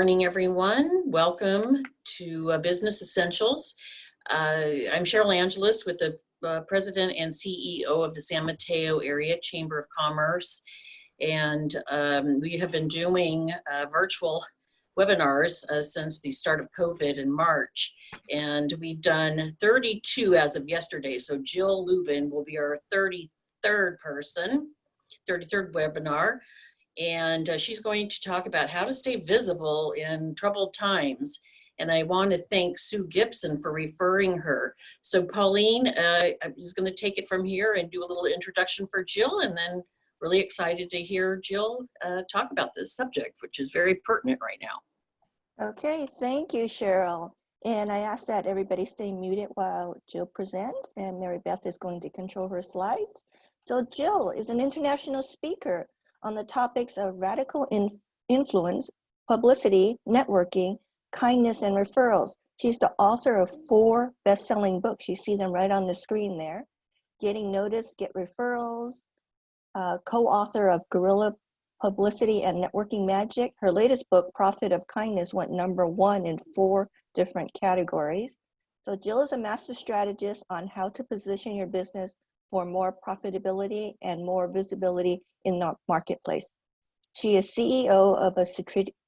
Morning, everyone. Welcome to Business Essentials. I'm Cheryl Angeles with the President and CEO of the San Mateo Area Chamber of Commerce. And we have been doing virtual webinars since the start of COVID in March. And we've done 32 as of yesterday. So Jill Lublin will be our 33rd webinar. And she's going to talk about how to stay visible in troubled times. And I want to thank Sue Gibson for referring her. So Pauline, I'm just going to take it from here and do a little introduction for Jill, and then really excited to hear Jill talk about this subject, which is very pertinent right now. Okay, thank you, Cheryl. And I ask that everybody stay muted while Jill presents, and Mary Beth is going to control her slides. So Jill is an international speaker on the topics of radical influence, publicity, networking, kindness, and referrals. She's the author of 4 best-selling books. You see them right on the screen there. Getting Noticed Get Referrals, co-author of Guerrilla, Publicity and Networking Magic. Her latest book, Profit of Kindness, went #1 in 4 different categories. So Jill is a master strategist on how to position your business for more profitability and more visibility in the marketplace. She is CEO of a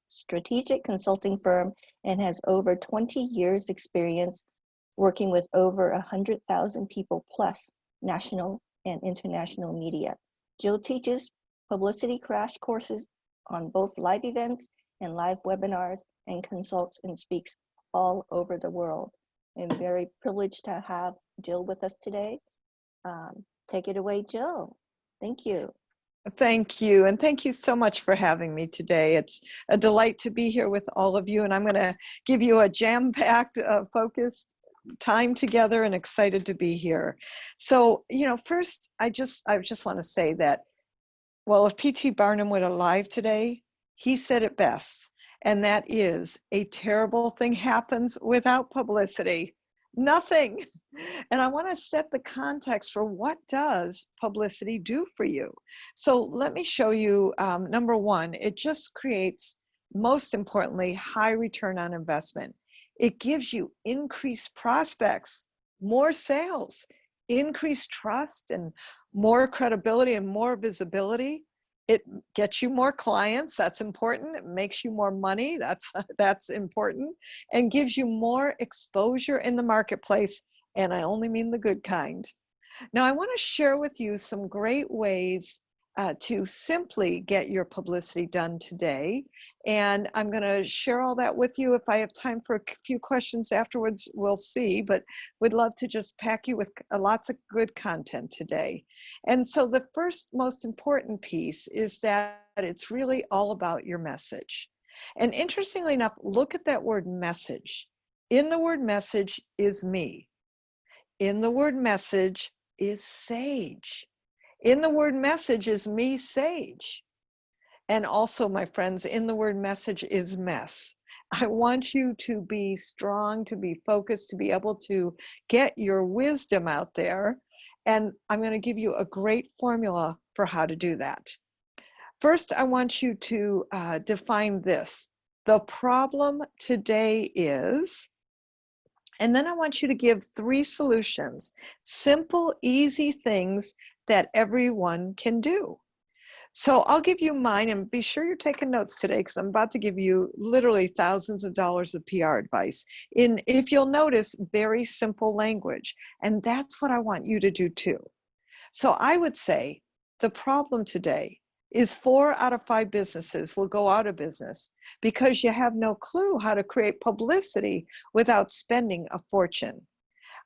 strategic consulting firm and has over 20 years experience working with over 100,000 people plus national and international media. Jill teaches Publicity Crash Courses on both live events and live webinars, and consults and speaks all over the world. I'm very privileged to have Jill with us today. Take it away, Jill. Thank you. Thank you. And thank you so much for having me today. It's a delight to be here with all of you. And I'm going to give you a jam-packed, focused time together, and excited to be here. So, first, I just want to say that, well, if P.T. Barnum were alive today, he said it best. And that is, a terrible thing happens without publicity. Nothing. And I want to set the context for what does publicity do for you. So let me show you, number one, it just creates, most importantly, high return on investment. It gives you increased prospects, more sales, increased trust, and more credibility and more visibility. It gets you more clients. That's important. It makes you more money. That's important, and gives you more exposure in the marketplace. And I only mean the good kind. Now, I want to share with you some great ways to simply get your publicity done today. And I'm going to share all that with you. If I have time for a few questions afterwards, we'll see. But we'd love to just pack you with lots of good content today. And so the first most important piece is that it's really all about your message. And interestingly enough, look at that word message. In the word message is me. In the word message is sage. In the word message is me, sage. And also, my friends, in the word message is mess. I want you to be strong, to be focused, to be able to get your wisdom out there. And I'm going to give you a great formula for how to do that. First, I want you to define this. The problem today is, and then I want you to give 3 solutions, simple, easy things that everyone can do. So I'll give you mine, and be sure you're taking notes today, because I'm about to give you literally thousands of dollars of PR advice in, if you'll notice, very simple language. And that's what I want you to do too. So I would say the problem today is 4 out of 5 businesses will go out of business because you have no clue how to create publicity without spending a fortune.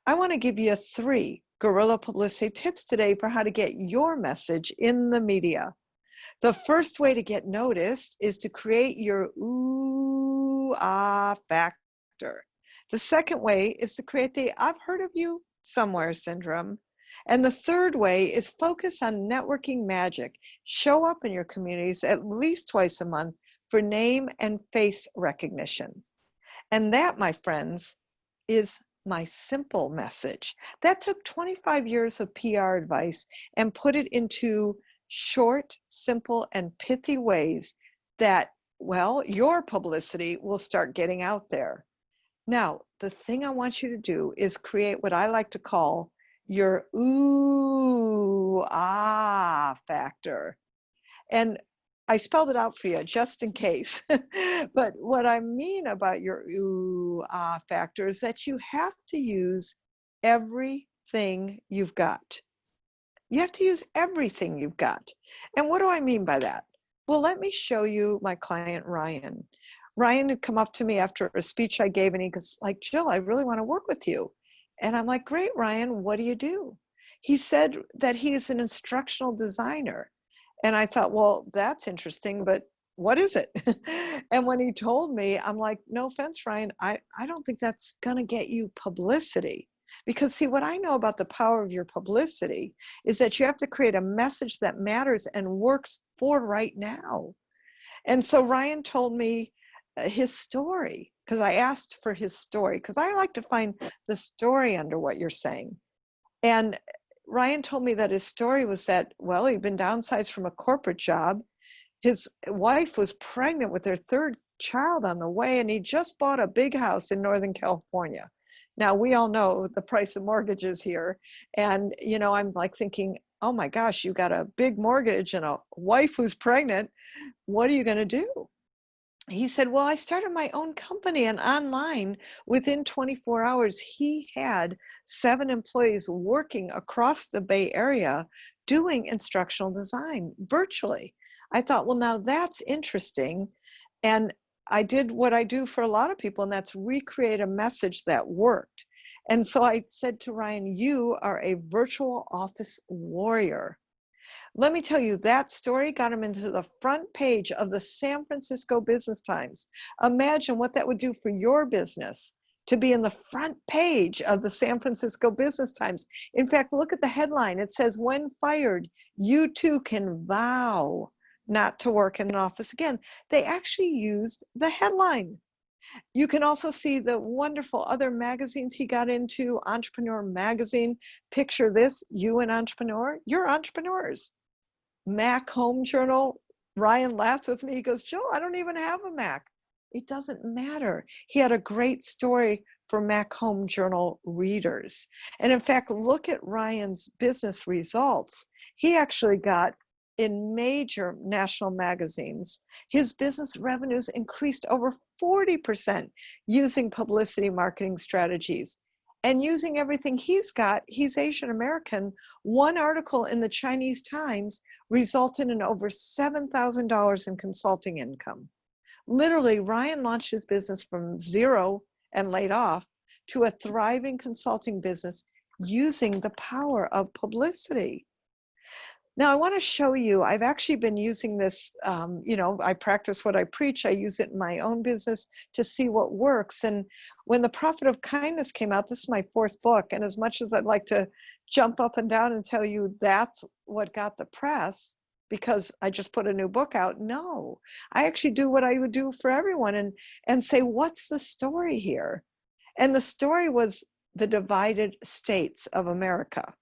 I want to give you 3 guerrilla publicity tips today for how to get your message in the media. The first way to get noticed is to create your ooh-ah factor. The second way is to create the I've heard of you somewhere syndrome. And the third way is focus on networking magic. Show up in your communities at least twice a month for name and face recognition. And that, my friends, is my simple message. That took 25 years of PR advice and put it into short, simple, and pithy ways that well, your publicity will start getting out there. Now, the thing I want you to do is create what I like to call your ooh, ah factor. And I spelled it out for you just in case. But what I mean about your ooh, ah factor is that you have to use everything you've got. You have to use everything you've got. And what do I mean by that? Well, let me show you my client, Ryan. Ryan had come up to me after a speech I gave, and he goes like, Jill, I really want to work with you. And I'm like, great, Ryan, what do you do? He said that he is an instructional designer. And I thought, well, that's interesting, but what is it? And when he told me, I'm like, no offense, Ryan, I don't think that's going to get you publicity. Because see, what I know about the power of your publicity is that you have to create a message that matters and works for right now. And so Ryan told me his story, because I asked for his story, because I like to find the story under what you're saying. And Ryan told me that his story was that, well, he'd been downsized from a corporate job. His wife was pregnant with their third child on the way, and he just bought a big house in Northern California. Now, we all know the price of mortgages here. And, you know, I'm like thinking, oh my gosh, you got a big mortgage and a wife who's pregnant. What are you going to do? He said, well, I started my own company, and online within 24 hours, he had 7 employees working across the Bay Area doing instructional design virtually. I thought, well, now that's interesting. And I did what I do for a lot of people, and that's recreate a message that worked. And so I said to Ryan, you are a virtual office warrior. Let me tell you, that story got him into the front page of the San Francisco Business Times. Imagine what that would do for your business to be in the front page of the San Francisco Business Times. In fact, look at the headline. It says, when fired, you too can vow not to work in an office again. They actually used the headline. You can also see the wonderful other magazines he got into. Entrepreneur Magazine. Picture this, you an entrepreneur, you're entrepreneurs. Mac Home Journal. Ryan laughed with me. He goes, Jill, I don't even have a Mac. It doesn't matter. He had a great story for Mac Home Journal readers. And in fact, look at Ryan's business results. He actually got in major national magazines. His business revenues increased over 40% using publicity marketing strategies. And using everything he's got, he's Asian American. One article in the Chinese Times resulted in over $7,000 in consulting income. Literally, Ryan launched his business from zero and laid off to a thriving consulting business using the power of publicity. Now, I want to show you, I've actually been using this, I practice what I preach. I use it in my own business to see what works. And when The Profit of Kindness came out, this is my 4th book. And as much as I'd like to jump up and down and tell you that's what got the press, because I just put a new book out, no, I actually do what I would do for everyone and say, what's the story here? And the story was the divided states of America.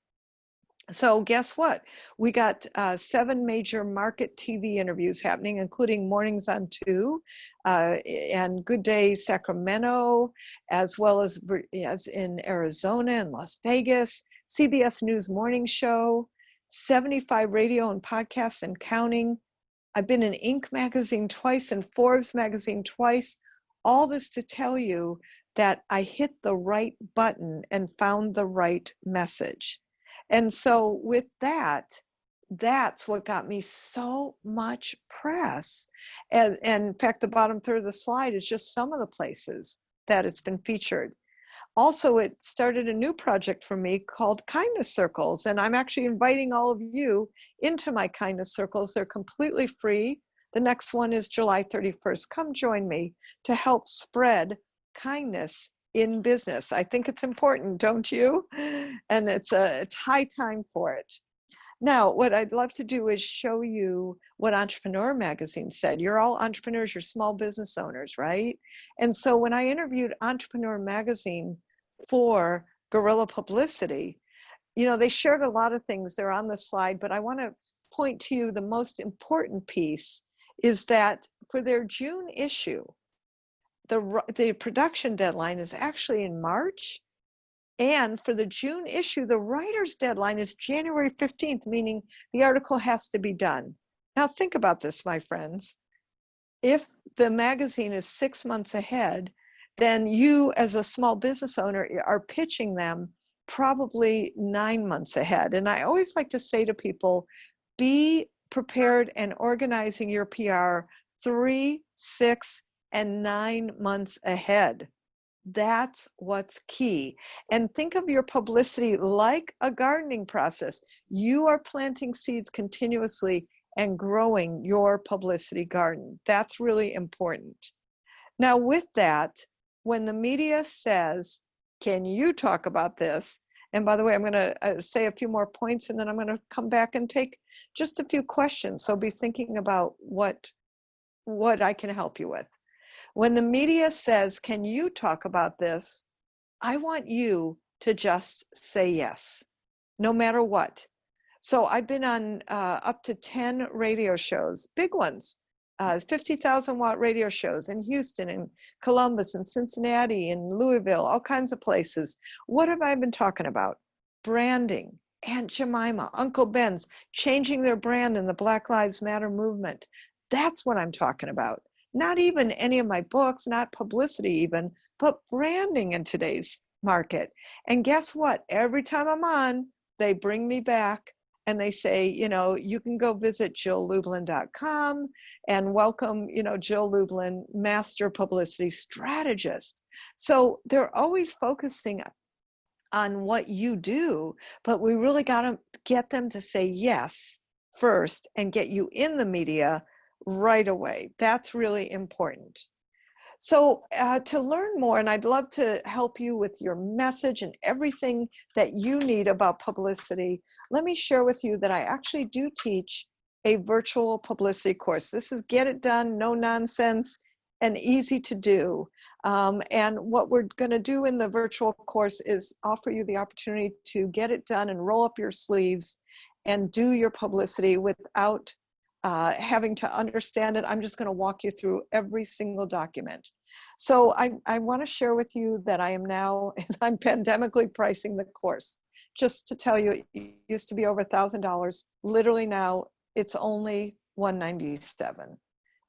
So guess what? We got 7 major market TV interviews happening, including Mornings on 2 and Good Day Sacramento, as well as in Arizona and Las Vegas, CBS News Morning Show, 75 radio and podcasts and counting. I've been in Inc. magazine twice and Forbes magazine twice. All this to tell you that I hit the right button and found the right message. And so with that, that's what got me so much press. And in fact, the bottom third of the slide is just some of the places that it's been featured. Also, it started a new project for me called Kindness Circles. And I'm actually inviting all of you into my Kindness Circles. They're completely free. The next one is July 31st. Come join me to help spread kindness in business. I think it's important, don't you? And it's high time for it. Now, what I'd love to do is show you what Entrepreneur Magazine said. You're all entrepreneurs, you're small business owners, right? And so when I interviewed Entrepreneur Magazine for Guerrilla Publicity, they shared a lot of things. They're on the slide, but I want to point to you the most important piece is that for their June issue, the production deadline is actually in March. And for the June issue, the writer's deadline is January 15th, meaning the article has to be done. Now think about this, my friends. If the magazine is 6 months ahead, then you as a small business owner are pitching them probably 9 months ahead. And I always like to say to people, be prepared and organizing your PR 3, 6, and 9 months ahead. That's what's key. And think of your publicity like a gardening process. You are planting seeds continuously and growing your publicity garden. That's really important. Now, with that, when the media says, can you talk about this? And by the way, I'm going to say a few more points, and then I'm going to come back and take just a few questions. So be thinking about what I can help you with. When the media says, can you talk about this? I want you to just say yes, no matter what. So I've been on up to 10 radio shows, big ones, 50,000 watt radio shows in Houston and Columbus and Cincinnati and Louisville, all kinds of places. What have I been talking about? Branding, Aunt Jemima, Uncle Ben's, changing their brand in the Black Lives Matter movement. That's what I'm talking about. Not even any of my books, not publicity even, but branding in today's market. And guess what? Every time I'm on, they bring me back and they say, you know, you can go visit JillLublin.com and welcome, you know, Jill Lublin, Master Publicity Strategist. So they're always focusing on what you do, but we really got to get them to say yes first and get you in the media right away. That's really important. So to learn more, and I'd love to help you with your message and everything that you need about publicity, let me share with you that I actually do teach a virtual publicity course. This is get it done, no nonsense, and easy to do. And what we're going to do in the virtual course is offer you the opportunity to get it done and roll up your sleeves and do your publicity without having to understand it. I'm just going to walk you through every single document. So I want to share with you that I am now, I'm pandemically pricing the course. Just to tell you, it used to be over $1,000. Literally now, it's only $197.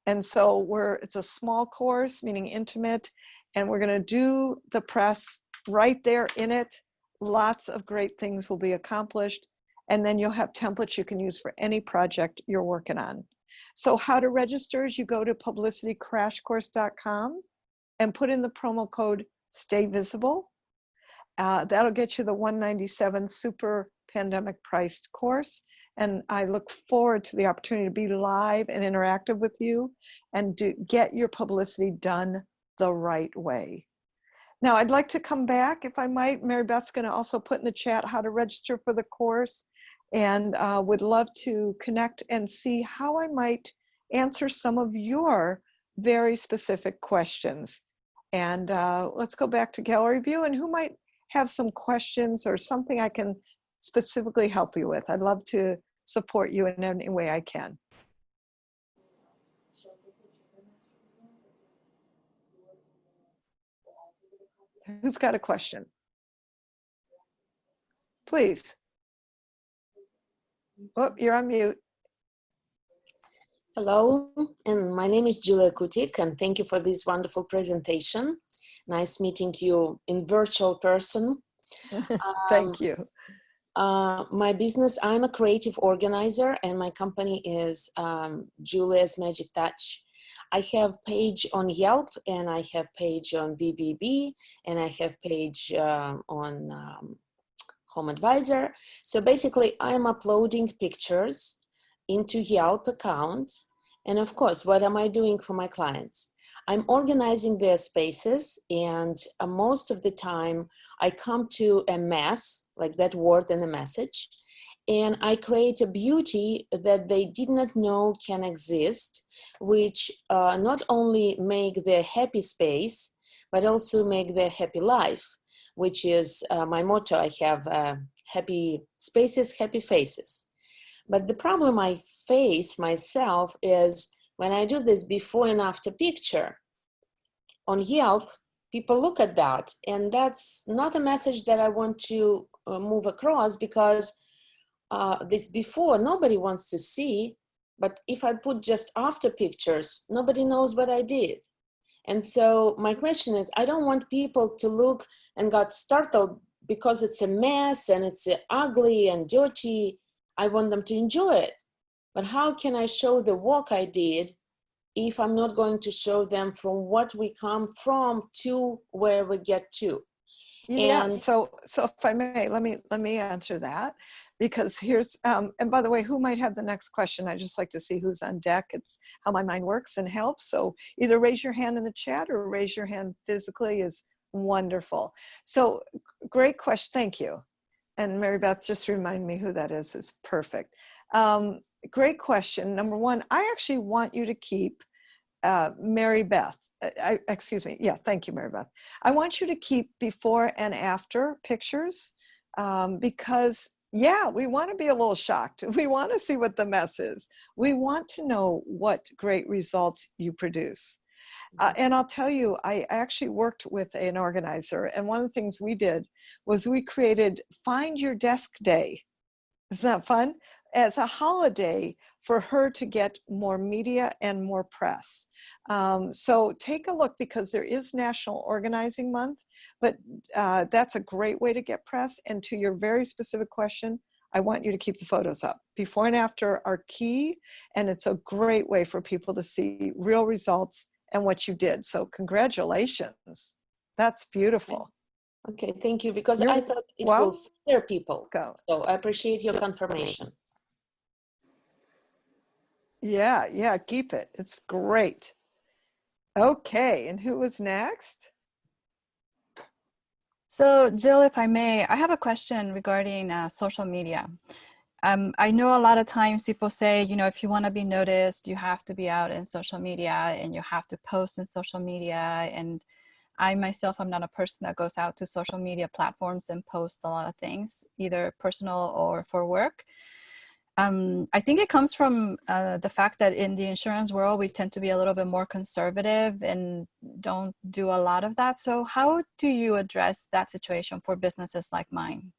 And so it's a small course, meaning intimate, and we're going to do the press right there in it. Lots of great things will be accomplished. And then you'll have templates you can use for any project you're working on. So how to register is you go to publicitycrashcourse.com and put in the promo code Stay Visible. That'll get you the $197 super pandemic priced course. And I look forward to the opportunity to be live and interactive with you and to get your publicity done the right way. Now, I'd like to come back, if I might. Mary Beth's going to also put in the chat how to register for the course, and would love to connect and see how I might answer some of your very specific questions. And let's go back to gallery view, and who might have some questions or something I can specifically help you with. I'd love to support you in any way I can. Who's got a question? Please. Oh, you're on mute. Hello, and my name is Julia Kutik, and thank you for this wonderful presentation. Nice meeting you in virtual person. Thank you. My business, I'm a creative organizer, and my company is Julia's Magic Touch. I have page on Yelp, and I have page on BBB, and I have page on Home Advisor. So basically, I'm uploading pictures into Yelp account. And of course, what am I doing for my clients? I'm organizing their spaces, and most of the time I come to a mess, like that word in a message, and I create a beauty that they did not know can exist, which not only make their happy space, but also make their happy life, which is my motto. I have happy spaces, happy faces. But the problem I face myself is when I do this before and after picture on Yelp, people look at that, and that's not a message that I want to move across, because this before nobody wants to see, but if I put just after pictures, nobody knows what I did. And so my question is, I don't want people to look and got startled because it's a mess and it's ugly and dirty. I want them to enjoy it. But how can I show the work I did if I'm not going to show them from what we come from to where we get to? Yeah, And so if I may, let me answer that, because here's and by the way, who might have the next question? I just like to see who's on deck. It's how my mind works and helps. So either raise your hand in the chat or raise your hand physically is wonderful. So great question, thank you. And Mary Beth, just remind me who that is. It's perfect. Great question. Number one, I actually want you to keep Mary Beth. Excuse me. Yeah, thank you, Mary Beth. I want you to keep before and after pictures because, yeah, we want to be a little shocked. We want to see what the mess is. We want to know what great results you produce. And I'll tell you, I actually worked with an organizer, and one of the things we did was we created Find Your Desk Day. Isn't that fun? As a holiday for her to get more media and more press. So take a look, because there is National Organizing Month, but that's a great way to get press. And to your very specific question, I want you to keep the photos up. Before and after are key, and it's a great way for people to see real results and what you did. So congratulations. That's beautiful. okay, thank you, because You're I thought it will scare people. welcome. So I appreciate your confirmation. Yeah, keep it. It's great. Okay, and who was next? So Jill, if I may, I have a question regarding social media. I know a lot of times people say, you know, if you want to be noticed, you have to be out in social media and you have to post in social media. And I myself, I'm not a person that goes out to social media platforms and posts a lot of things, either personal or for work. I think it comes from the fact that in the insurance world, we tend to be a little bit more conservative and don't do a lot of that. So how do you address that situation for businesses like mine?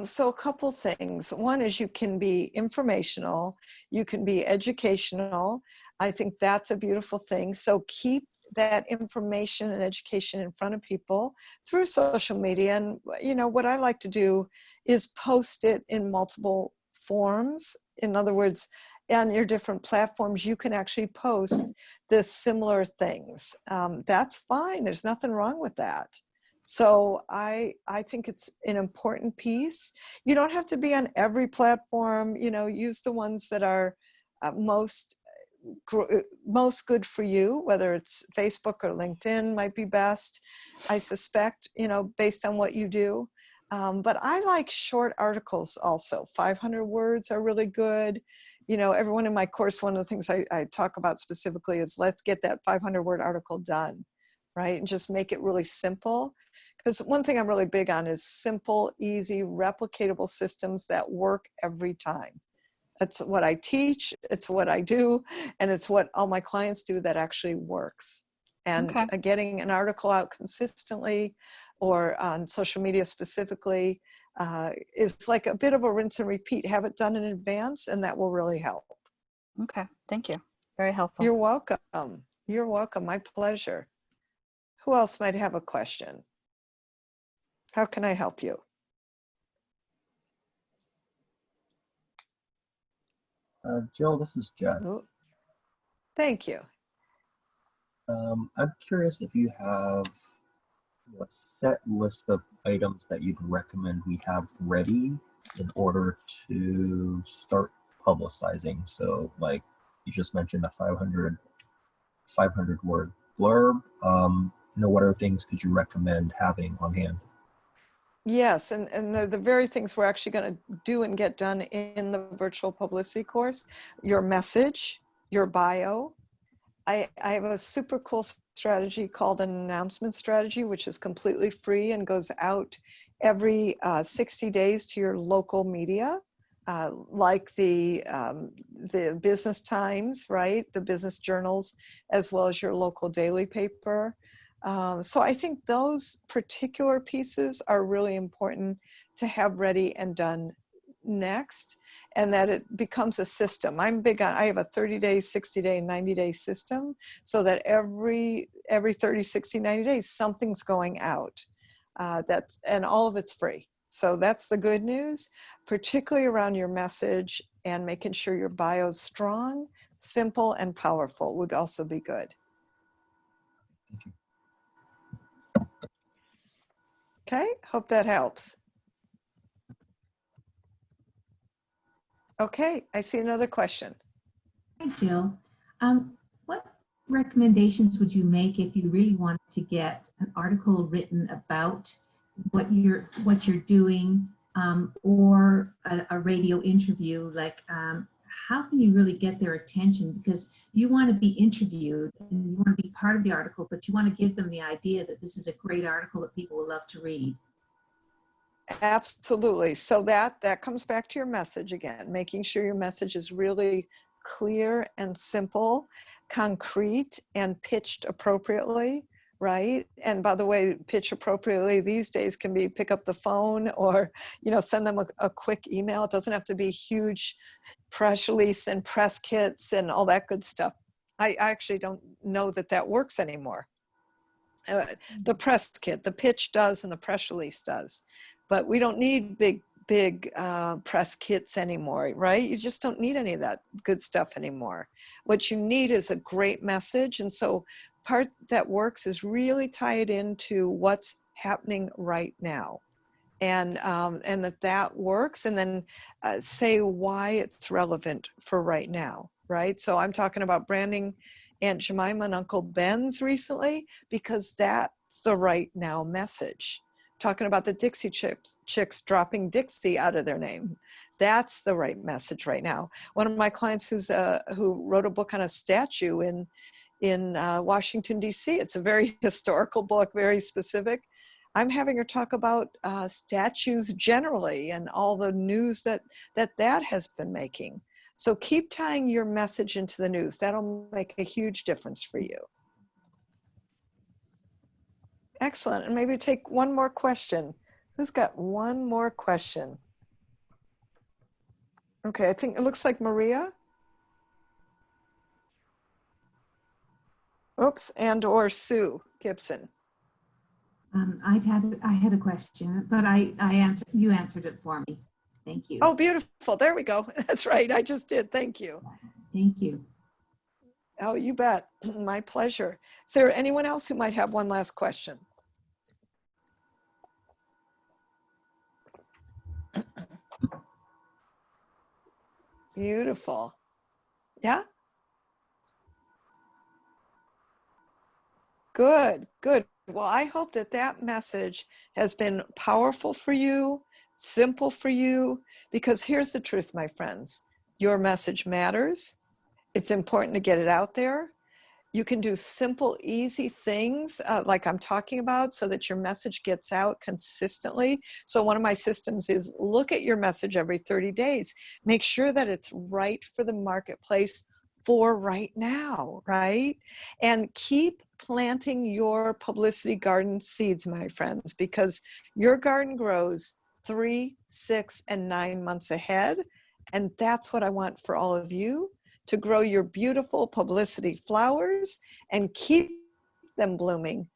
So a couple things. One is you can be informational, you can be educational. I think that's a beautiful thing. So keep that information and education in front of people through social media. And, you know, what I like to do is post it in multiple forms. In other words, on your different platforms, you can actually post the similar things. That's fine. There's nothing wrong with that. So I think it's an important piece. You don't have to be on every platform, you know, use the ones that are most good for you, whether it's Facebook or LinkedIn might be best, I suspect, you know, based on what you do. But I like short articles also. 500 words are really good. You know, everyone in my course, one of the things I talk about specifically is let's get that 500-word article done, right? And just make it really simple. Because one thing I'm really big on is simple, easy, replicatable systems that work every time. That's what I teach, it's what I do, and it's what all my clients do that actually works. And getting an article out consistently or on social media specifically is like a bit of a rinse and repeat. Have it done in advance, and that will really help. Okay, thank you. Very helpful. You're welcome. You're welcome. My pleasure. Who else might have a question? How can I help you? Jill, this is Jeff. Oh, thank you. I'm curious if you have a set list of items that you'd recommend we have ready in order to start publicizing. So like you just mentioned a 500 word blurb. You know, what other things could you recommend having on hand? Yes, and they're the very things we're actually going to do and get done in the virtual publicity course. Your message, your bio. I have a super cool strategy called an announcement strategy, which is completely free and goes out every 60 days to your local media. like the Business Times, right? The business journals, as well as your local daily paper. So I think those particular pieces are really important to have ready and done next, and that it becomes a system. I have a 30-day, 60-day, 90-day system, so that every 30, 60, 90 days, something's going out. And all of it's free. So that's the good news, particularly around your message, and making sure your bio's strong, simple, and powerful would also be good. Thank you. Okay, hope that helps. Okay, I see another question. Hi, Jill. What recommendations would you make if you really wanted to get an article written about what you're doing, or a radio interview? Like, how can you really get their attention? Because you want to be interviewed and you want to be part of the article, but you want to give them the idea that this is a great article that people will love to read. Absolutely. So that comes back to your message again, making sure your message is really clear and simple, concrete, and pitched appropriately, right? And by the way, pitch appropriately these days can be pick up the phone, or, send them a quick email. It doesn't have to be huge press release and press kits and all that good stuff. I actually don't know that works anymore. The press kit, the pitch does, and the press release does. But we don't need big press kits anymore, right? You just don't need any of that good stuff anymore. What you need is a great message. And so part that works is really tie it into what's happening right now. And that works. And then say why it's relevant for right now, right? So I'm talking about branding Aunt Jemima and Uncle Ben's recently, because that's the right now message. Talking about the Dixie Chicks dropping Dixie out of their name. That's the right message right now. One of my clients who wrote a book on a statue in Washington, D.C. It's a very historical book, very specific. I'm having her talk about statues generally and all the news that has been making. So keep tying your message into the news. That'll make a huge difference for you. Excellent. And maybe take one more question. Who's got one more question? Okay, I think it looks like Maria. Oops, and or Sue Gibson. I had a question, but you answered it for me. Thank you. Oh, beautiful. There we go. That's right. I just did. Thank you. Thank you. Oh, you bet. My pleasure. Is there anyone else who might have one last question? Beautiful. Yeah? Good, good. Well, I hope that message has been powerful for you, simple for you, because here's the truth, my friends. Your message matters. It's important to get it out there. You can do simple, easy things like I'm talking about so that your message gets out consistently. So one of my systems is look at your message every 30 days. Make sure that it's right for the marketplace for right now, right? And keep planting your publicity garden seeds, my friends, because your garden grows 3, 6, and 9 months ahead. And that's what I want for all of you, to grow your beautiful publicity flowers and keep them blooming